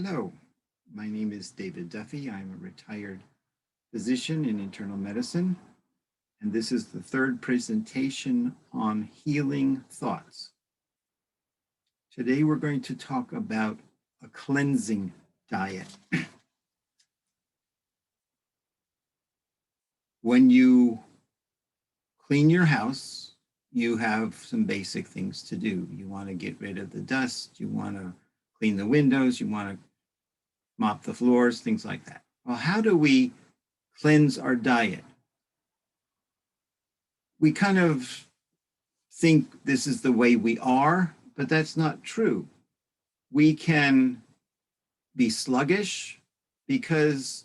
Hello, my name is David Duffy. I'm a retired physician in internal medicine, and this is the third presentation on healing thoughts. Today we're going to talk about a cleansing diet. When you clean your house, you have some basic things to do. You want to get rid of the dust, you want to clean the windows, you want to mop the floors, things like that. Well, how do we cleanse our diet? We kind of think this is the way we are, but that's not true. We can be sluggish because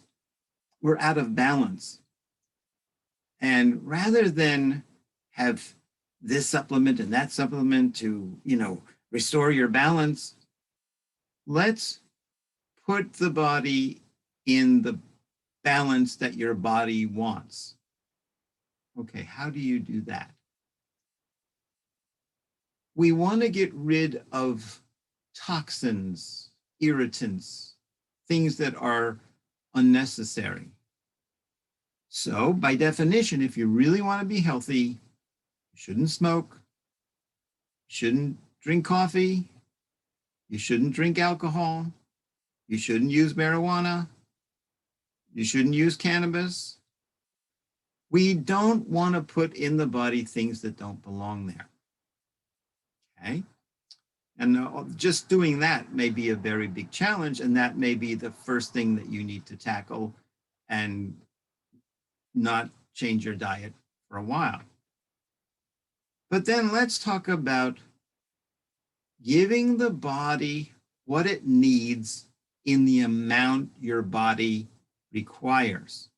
we're out of balance. And rather than have this supplement and that supplement to, restore your balance, let's put the body in the balance that your body wants. Okay, how do you do that? We want to get rid of toxins, irritants, things that are unnecessary. So by definition, if you really want to be healthy, you shouldn't smoke, you shouldn't drink coffee, you shouldn't drink alcohol, you shouldn't use marijuana, you shouldn't use cannabis. We don't want to put in the body things that don't belong there. Okay? And just doing that may be a very big challenge, and that may be the first thing that you need to tackle and not change your diet for a while. But then let's talk about giving the body what it needs in the amount your body requires.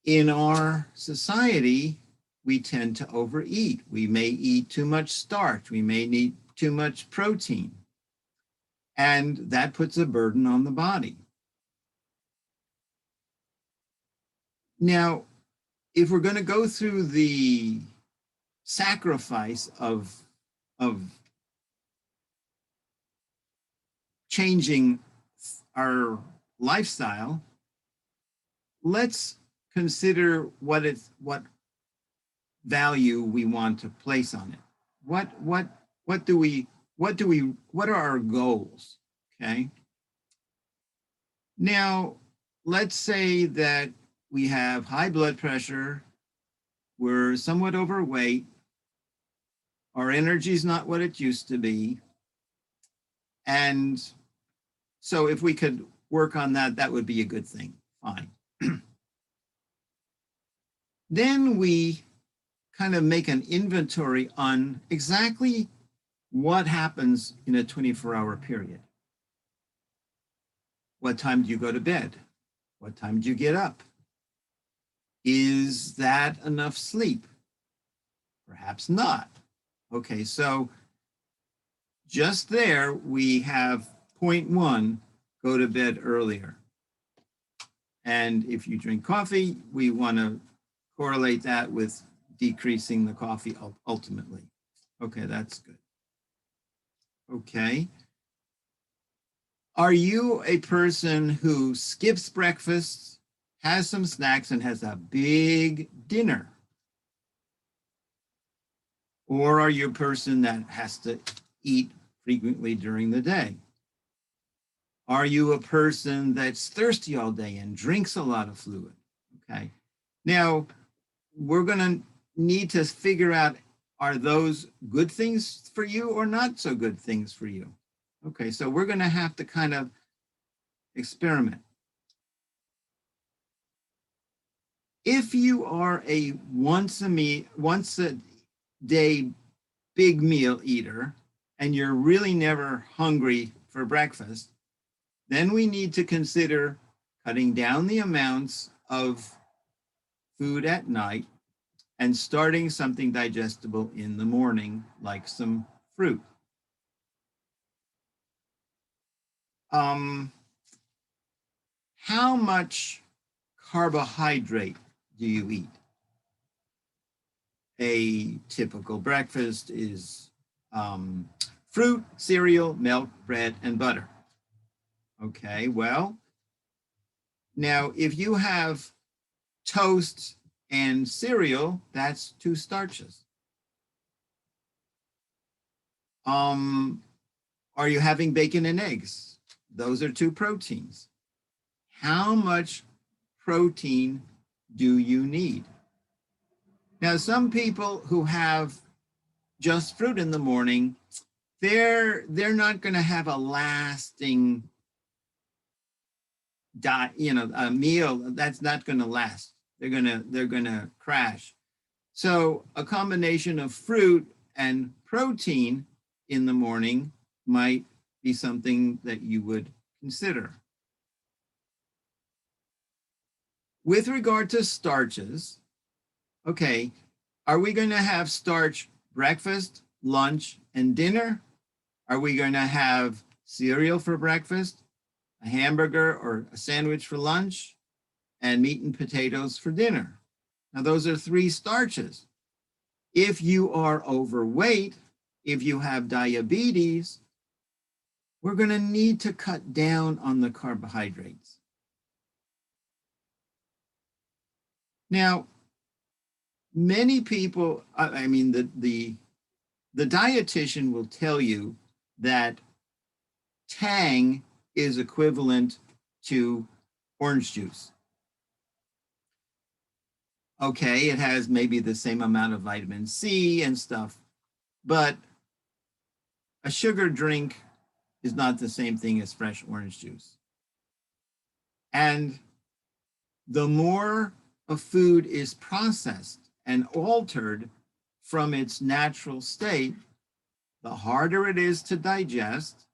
In our society, we tend to overeat. We may eat too much starch. We may eat too much protein. And that puts a burden on the body. Now, if we're going to go through the sacrifice of changing our lifestyle, let's consider what value we want to place on it. What are our goals? Okay. Now, let's say that we have high blood pressure, we're somewhat overweight, our energy is not what it used to be. And so if we could work on that, that would be a good thing. Fine. Then we kind of make an inventory on exactly what happens in a 24-hour period. What time do you go to bed? What time do you get up? Is that enough sleep? Perhaps not. Okay, so just there we have point one, go to bed earlier. And if you drink coffee, we want to correlate that with decreasing the coffee ultimately. Okay, that's good. Okay. Are you a person who skips breakfast, has some snacks, and has a big dinner? Or are you a person that has to eat frequently during the day? Are you a person that's thirsty all day and drinks a lot of fluid? Okay. Now, we're going to need to figure out, are those good things for you or not so good things for you? Okay, so we're going to have to kind of experiment. If you are a once a day big meal eater and you're really never hungry for breakfast, then we need to consider cutting down the amounts of food at night and starting something digestible in the morning, like some fruit. How much carbohydrate do you eat? A typical breakfast is fruit, cereal, milk, bread, and butter. Okay, well, now if you have toast and cereal, that's 2 starches. Are you having bacon and eggs? Those are 2 proteins. How much protein do you need? Now, some people who have just fruit in the morning, they're not going to have a lasting diet, a meal that's not going to last. They're going to crash. So a combination of fruit and protein in the morning might be something that you would consider. With regard to starches, okay, are we going to have starch breakfast, lunch, and dinner? Are we going to have cereal for breakfast, a hamburger or a sandwich for lunch, and meat and potatoes for dinner? Now, those are 3 starches. If you are overweight, if you have diabetes, we're going to need to cut down on the carbohydrates. Now, many people, the dietitian will tell you that Tang is equivalent to orange juice. Okay, it has maybe the same amount of vitamin C and stuff, but a sugar drink is not the same thing as fresh orange juice. And the more a food is processed and altered from its natural state, the harder it is to digest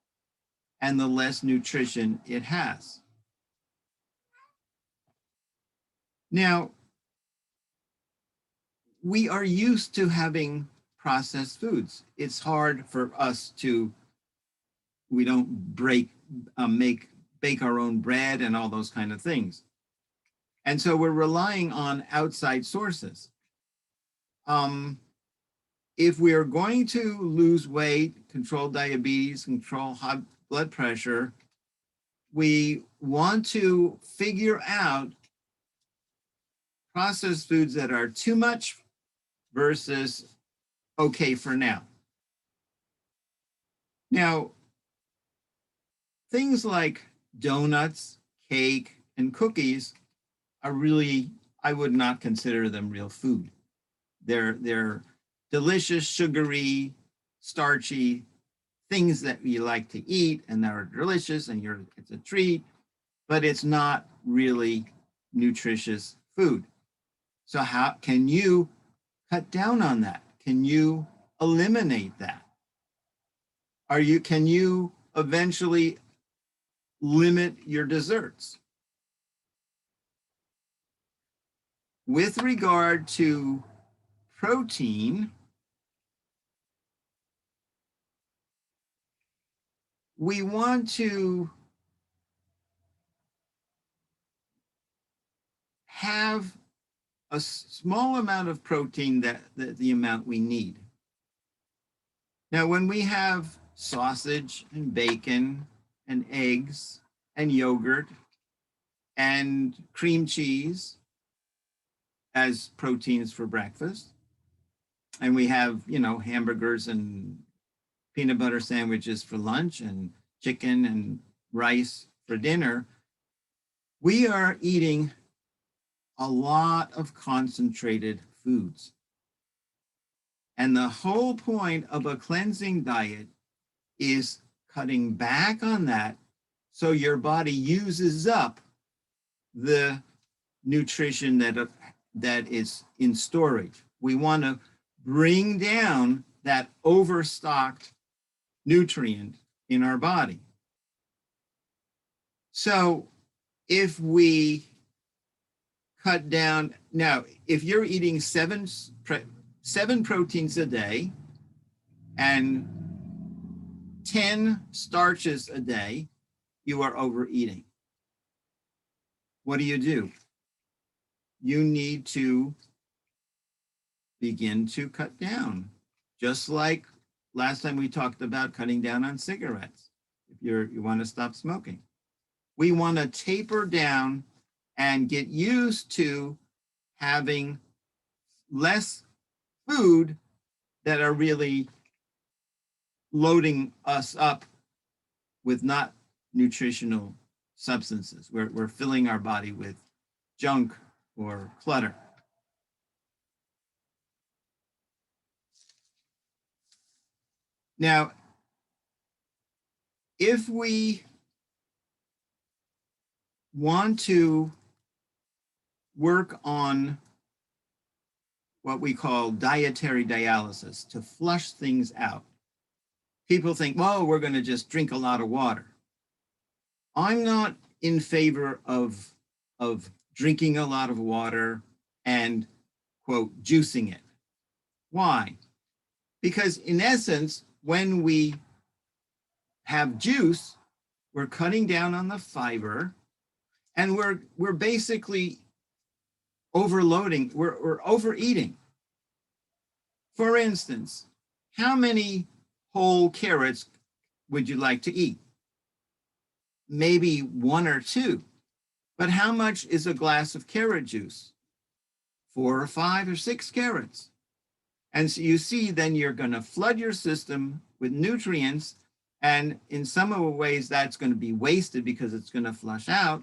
and the less nutrition it has. Now, we are used to having processed foods. It's hard for us we don't bake our own bread and all those kind of things. And so we're relying on outside sources. If we are going to lose weight, control diabetes, control high blood pressure, we want to figure out processed foods that are too much versus okay for now. Now, things like donuts, cake, and cookies are really, I would not consider them real food. They're delicious, sugary, starchy things that you like to eat and that are delicious and it's a treat, but it's not really nutritious food. So how can you cut down on that? Can you eliminate that? Can you eventually limit your desserts? With regard to protein, we want to have a small amount of protein that the amount we need. Now, when we have sausage and bacon and eggs and yogurt and cream cheese as proteins for breakfast, and we have, hamburgers and peanut butter sandwiches for lunch and chicken and rice for dinner, we are eating a lot of concentrated foods. And the whole point of a cleansing diet is cutting back on that so your body uses up the nutrition that is in storage. We want to bring down that overstocked nutrient in our body. So if we cut down, now, if you're eating seven proteins a day and 10 starches a day, you are overeating. What do? You need to begin to cut down, just like last time we talked about cutting down on cigarettes. If you want to stop smoking, we want to taper down and get used to having less food that are really loading us up with not nutritional substances. We're filling our body with junk or clutter. Now, if we want to work on what we call dietary dialysis, to flush things out, people think, well, we're going to just drink a lot of water. I'm not in favor of drinking a lot of water and, quote, juicing it. Why? Because in essence, when we have juice, we're cutting down on the fiber, and we're basically overloading, we're overeating. For instance, how many whole carrots would you like to eat? Maybe 1 or 2. But how much is a glass of carrot juice? 4 or 5 or 6 carrots. And so you see, then you're going to flood your system with nutrients. And in some of the ways, that's going to be wasted because it's going to flush out.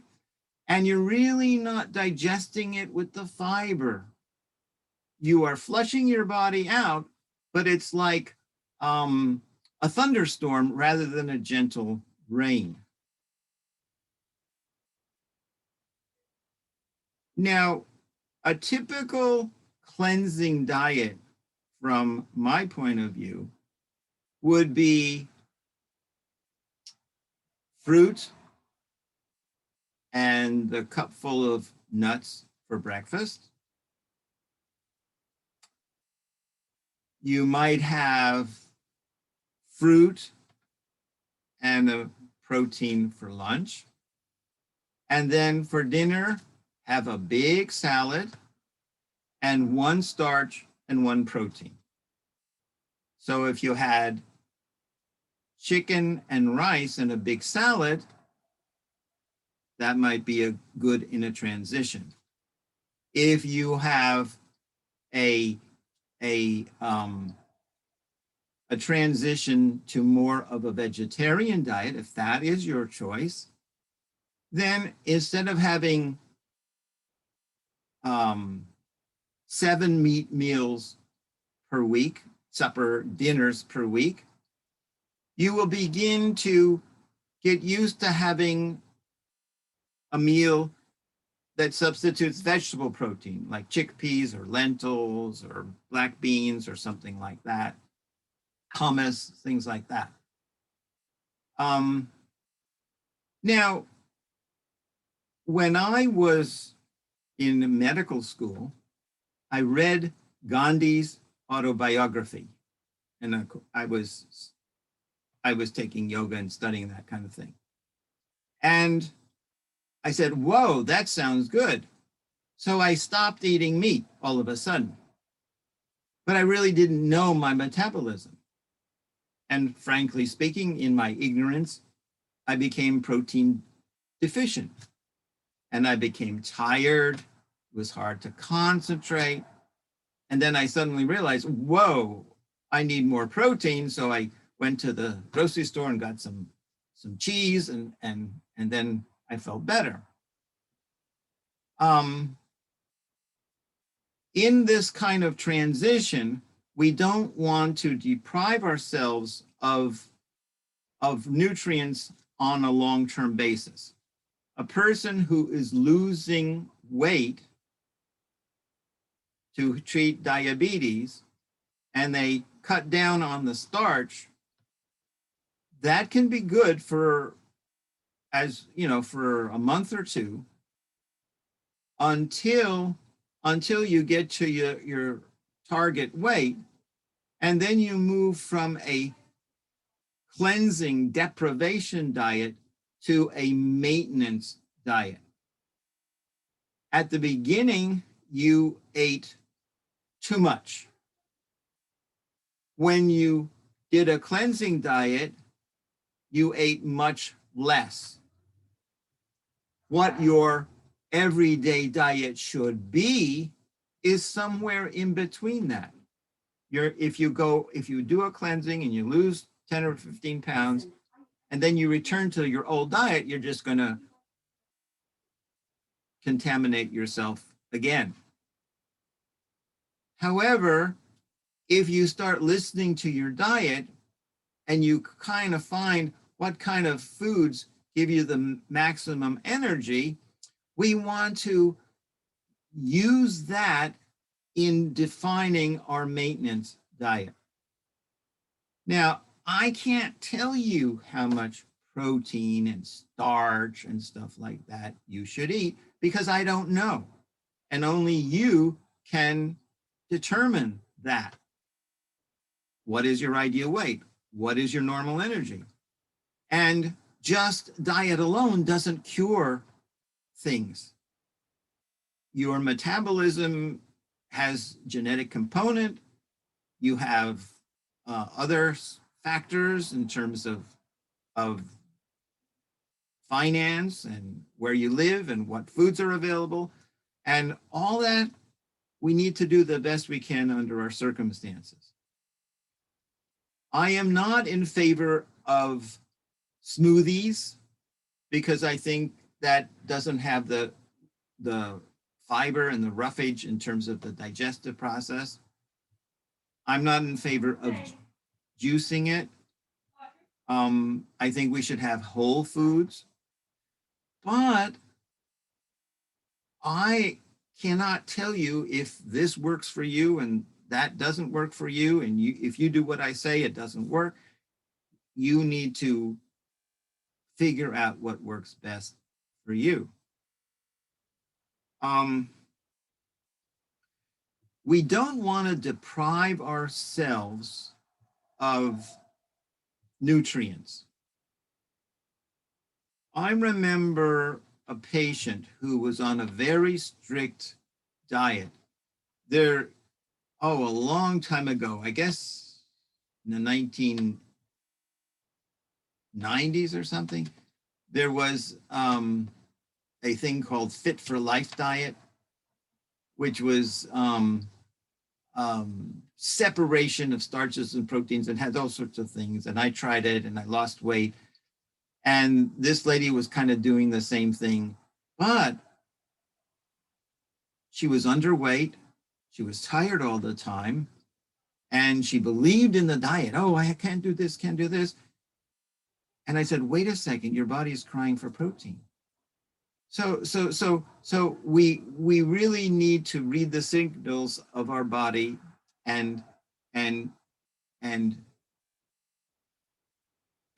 And you're really not digesting it with the fiber. You are flushing your body out, but it's like a thunderstorm rather than a gentle rain. Now, a typical cleansing diet, from my point of view, would be fruit and a cupful of nuts for breakfast. You might have fruit and a protein for lunch. And then for dinner, have a big salad and 1 starch and 1 protein. So if you had chicken and rice and a big salad, that might be a good in a transition. If you have a transition to more of a vegetarian diet, if that is your choice, then instead of having 7 meat meals per week, dinners per week, you will begin to get used to having a meal that substitutes vegetable protein, like chickpeas or lentils or black beans or something like that, hummus, things like that. Now, when I was in medical school, I read Gandhi's autobiography, and I was taking yoga and studying that kind of thing. And I said, whoa, that sounds good. So I stopped eating meat all of a sudden. But I really didn't know my metabolism. And frankly speaking, in my ignorance, I became protein deficient. And I became tired. It was hard to concentrate. And then I suddenly realized, whoa, I need more protein. So I went to the grocery store and got some cheese, and then I felt better. In this kind of transition, we don't want to deprive ourselves of nutrients on a long-term basis. A person who is losing weight to treat diabetes and they cut down on the starch, that can be good for a month or 2 until you get to your target weight, and then you move from a cleansing deprivation diet to a maintenance diet. At the beginning, you ate too much. When you did a cleansing diet, you ate much less. What your everyday diet should be is somewhere in between that. If you do a cleansing and you lose 10 or 15 pounds, and then you return to your old diet, you're just going to contaminate yourself again. However, if you start listening to your diet and you kind of find what kind of foods give you the maximum energy, we want to use that in defining our maintenance diet. Now, I can't tell you how much protein and starch and stuff like that you should eat because I don't know. And only you can determine that. What is your ideal weight? What is your normal energy? And just diet alone doesn't cure things. Your metabolism has genetic component. You have other factors in terms of finance and where you live and what foods are available. And all that, we need to do the best we can under our circumstances. I am not in favor of smoothies because I think that doesn't have the fiber and the roughage in terms of the digestive process. I'm not in favor of juicing it. I think we should have whole foods, but I cannot tell you if this works for you and that doesn't work for you. And if you do what I say, it doesn't work. You need to figure out what works best for you. We don't want to deprive ourselves of nutrients. I remember a patient who was on a very strict diet. A long time ago, I guess in the 1990s or something, there was a thing called Fit for Life diet, which was separation of starches and proteins and had all sorts of things. And I tried it and I lost weight. And this lady was kind of doing the same thing, but she was underweight. She was tired all the time. And she believed in the diet. Oh, I can't do this, can't do this. And I said, wait a second, your body is crying for protein. So we really need to read the signals of our body and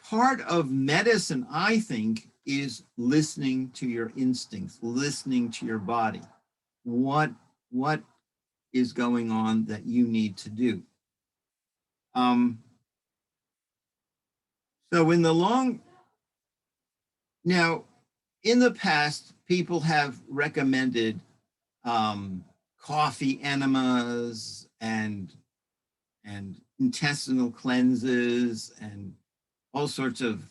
part of medicine, I think, is listening to your instincts, listening to your body. What is going on that you need to do? So in the past, people have recommended coffee enemas and intestinal cleanses and all sorts of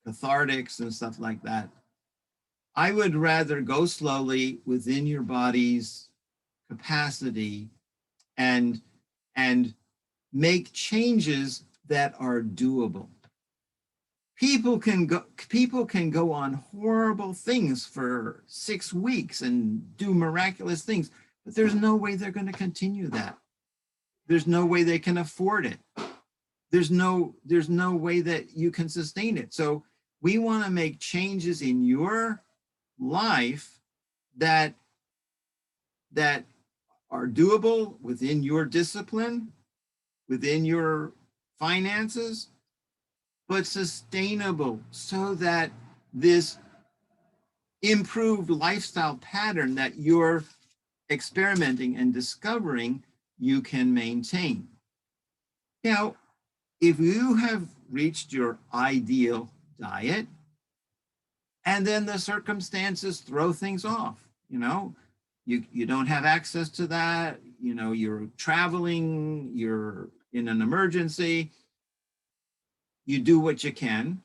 cathartics and stuff like that. I would rather go slowly within your body's capacity and make changes that are doable. People can go on horrible things for 6 weeks and do miraculous things, but there's no way they're going to continue that. There's no way they can afford it. There's no way that you can sustain it. So we want to make changes in your life that are doable within your discipline, within your finances, but sustainable so that this improved lifestyle pattern that you're experimenting and discovering, you can maintain. Now, if you have reached your ideal diet and then the circumstances throw things off, you don't have access to that, you're traveling, you're in an emergency, you do what you can.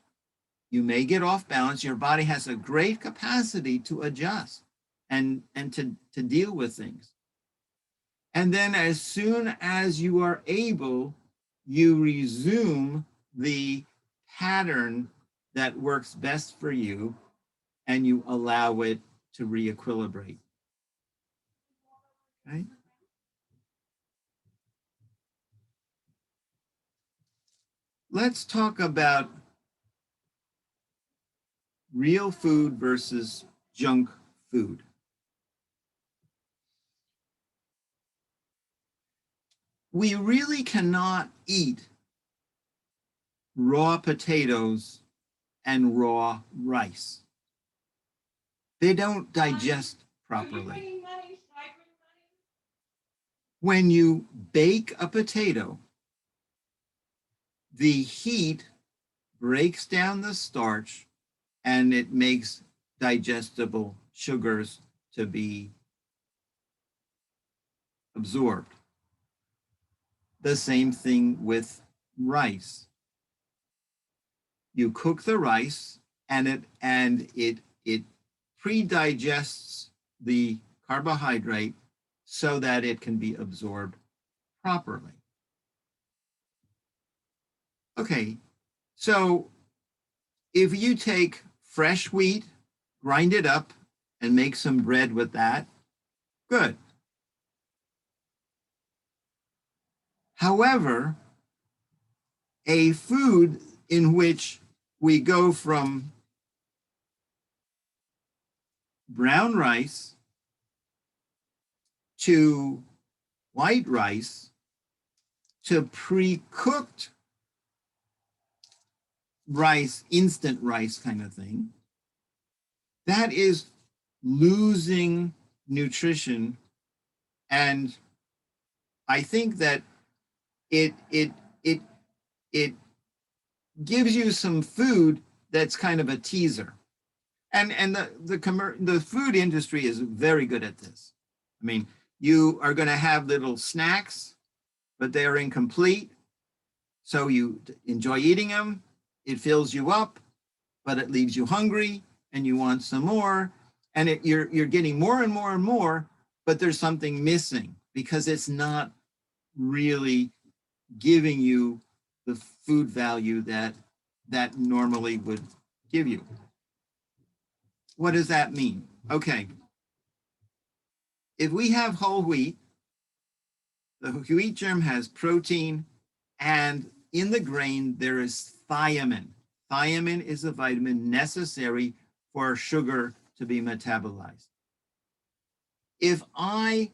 You may get off balance. Your body has a great capacity to adjust and to deal with things. And then as soon as you are able, you resume the pattern that works best for you, and you allow it to re-equilibrate. Okay? Let's talk about real food versus junk food. We really cannot eat raw potatoes and raw rice. They don't digest properly. When you bake a potato, the heat breaks down the starch and it makes digestible sugars to be absorbed. The same thing with rice. You cook the rice and it pre-digests the carbohydrate so that it can be absorbed properly. Okay, so if you take fresh wheat, grind it up, and make some bread with that, good. However, a food in which we go from brown rice to white rice to pre-cooked rice, instant rice kind of thing, that is losing nutrition. And I think that it gives you some food that's kind of a teaser. And the food industry is very good at this. I mean, you are going to have little snacks, but they are incomplete. So you enjoy eating them. It fills you up, but it leaves you hungry and you want some more. And you're getting more and more and more, but there's something missing because it's not really giving you the food value that normally would give you. What does that mean? Okay. If we have whole wheat, the wheat germ has protein, and in the grain there is thiamine. Thiamine is a vitamin necessary for sugar to be metabolized. If I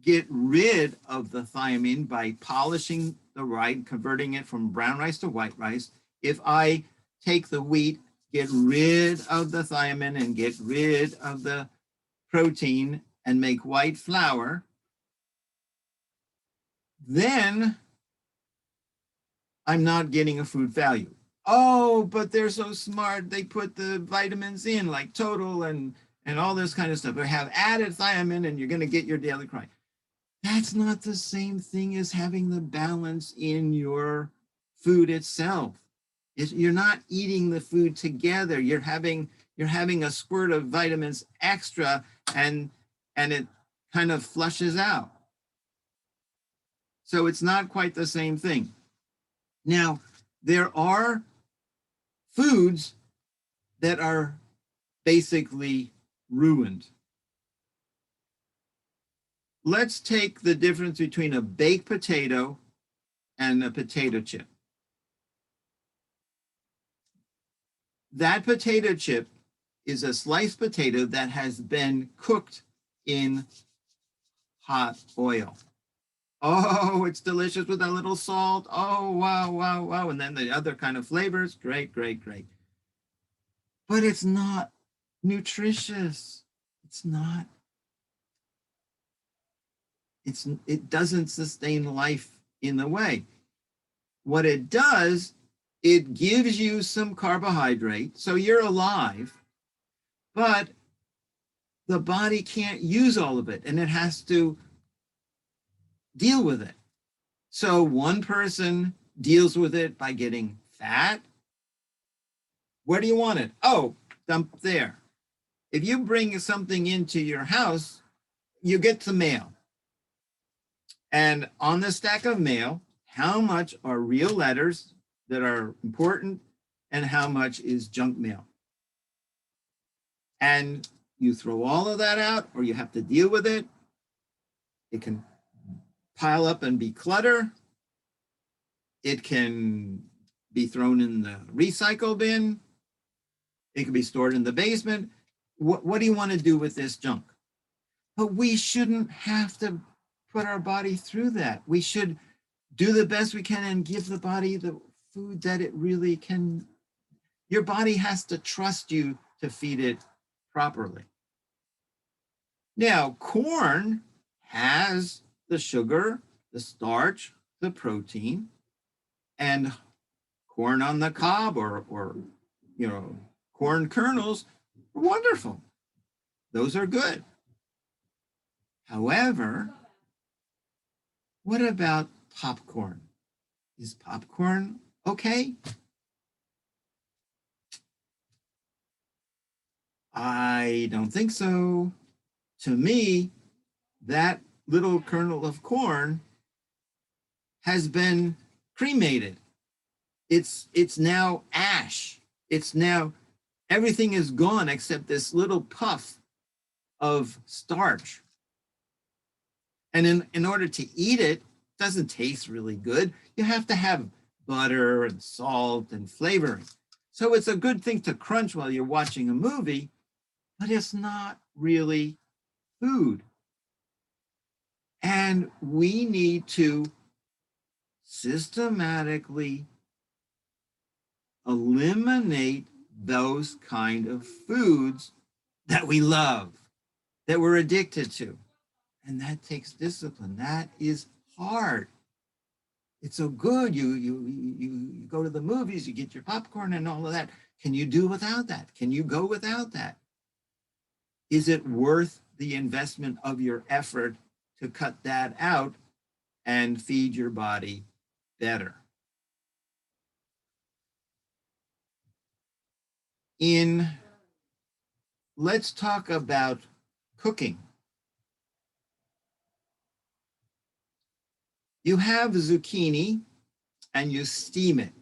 get rid of the thiamine by polishing the rice, converting it from brown rice to white rice, if I take the wheat, get rid of the thiamine and get rid of the protein and make white flour, then I'm not getting a food value. Oh, but they're so smart. They put the vitamins in like total and all this kind of stuff. They have added thiamine and you're going to get your daily cry. That's not the same thing as having the balance in your food itself. You're not eating the food together. You're having a squirt of vitamins extra and it kind of flushes out. So it's not quite the same thing. Now, there are foods that are basically ruined. Let's take the difference between a baked potato and a potato chip. That potato chip is a sliced potato that has been cooked in hot oil. Oh, it's delicious with a little salt. Oh, wow, wow, wow. And then the other kind of flavors. Great, great, great. But it's not nutritious. It's not. It doesn't sustain life in the way. What it does, it gives you some carbohydrate, so you're alive, but the body can't use all of it and it has to deal with it. So one person deals with it by getting fat. Where do you want it? Oh, dump there. If you bring something into your house, you get the mail. And on the stack of mail, how much are real letters that are important and how much is junk mail? And you throw all of that out or you have to deal with it. It can pile up and be clutter. It can be thrown in the recycle bin. It can be stored in the basement. What do you want to do with this junk? But we shouldn't have to put our body through that. We should do the best we can and give the body the food that it really can. Your body has to trust you to feed it properly. Now, corn has the sugar, the starch, the protein, and corn on the cob or corn kernels are wonderful. Those are good. However, what about popcorn? Is popcorn okay? I don't think so. To me, that little kernel of corn has been cremated. It's now ash. It's now, everything is gone except this little puff of starch. And in order to eat it, it doesn't taste really good. You have to have butter and salt and flavoring. So it's a good thing to crunch while you're watching a movie, but it's not really food. And we need to systematically eliminate those kind of foods that we love, that we're addicted to. And that takes discipline. That is hard. It's so good. You go to the movies, you get your popcorn and all of that. Can you do without that? Can you go without that? Is it worth the investment of your effort to cut that out and feed your body better? Let's talk about cooking. You have zucchini and you steam it,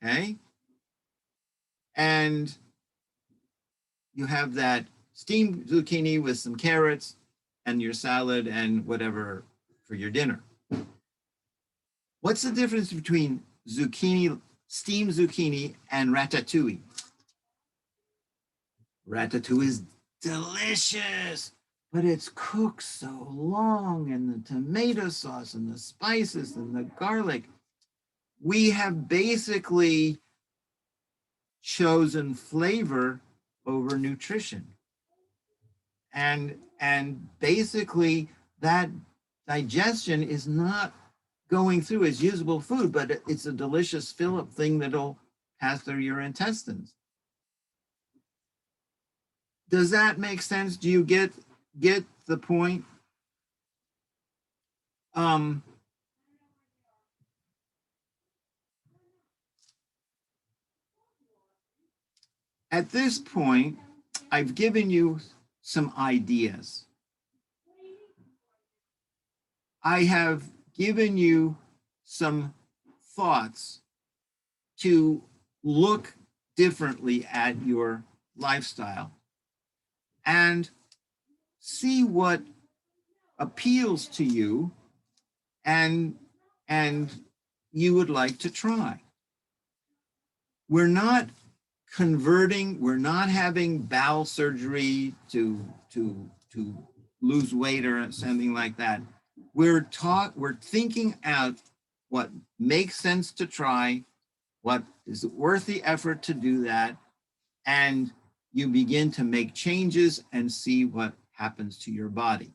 okay? And you have that steamed zucchini with some carrots and your salad and whatever for your dinner. What's the difference between zucchini, steamed zucchini and ratatouille? Ratatouille is delicious, but it's cooked so long, and the tomato sauce and the spices and the garlic. We have basically chosen flavor over nutrition. And basically that digestion is not going through as usable food, but it's a delicious fill-up thing that'll pass through your intestines. Does that make sense? Do you get the point? At this point, I've given you some ideas. I have given you some thoughts to look differently at your lifestyle and see what appeals to you and you would like to try. We're not converting, we're not having bowel surgery to lose weight or something like that. We're thinking out what makes sense to try, what is worth the effort to do that, and you begin to make changes and see what happens to your body.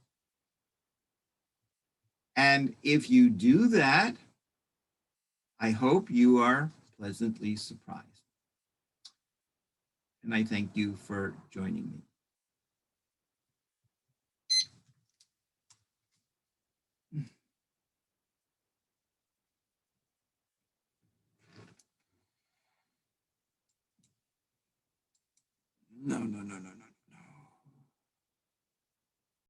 And if you do that, I hope you are pleasantly surprised. And I thank you for joining me. no, no, no, no, no.